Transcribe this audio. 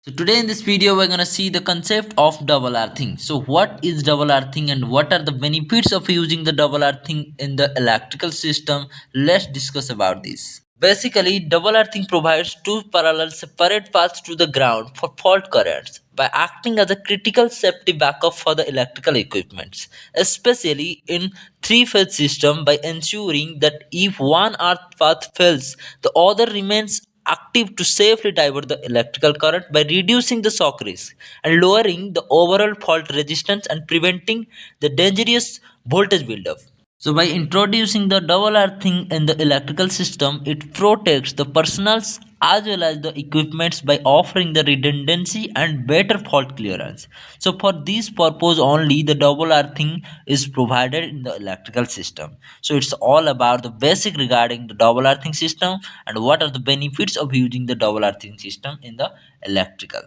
So today in this video we're gonna see the concept of double earthing. So what is double earthing and what are the benefits of using the double earthing in the electrical system? Let's discuss about this. Basically, double earthing provides two parallel separate paths to the ground for fault currents by acting as a critical safety backup for the electrical equipments, especially in three-phase system by ensuring that if one earth path fails, the other remains active to safely divert the electrical current by reducing the shock risk and lowering the overall fault resistance and preventing the dangerous voltage buildup. So by introducing the double earthing in the electrical system, it protects the personals as well as the equipments by offering the redundancy and better fault clearance. So for this purpose only the double earthing is provided in the electrical system. So it's all about the basic regarding the double earthing system and what are the benefits of using the double earthing system in the electrical.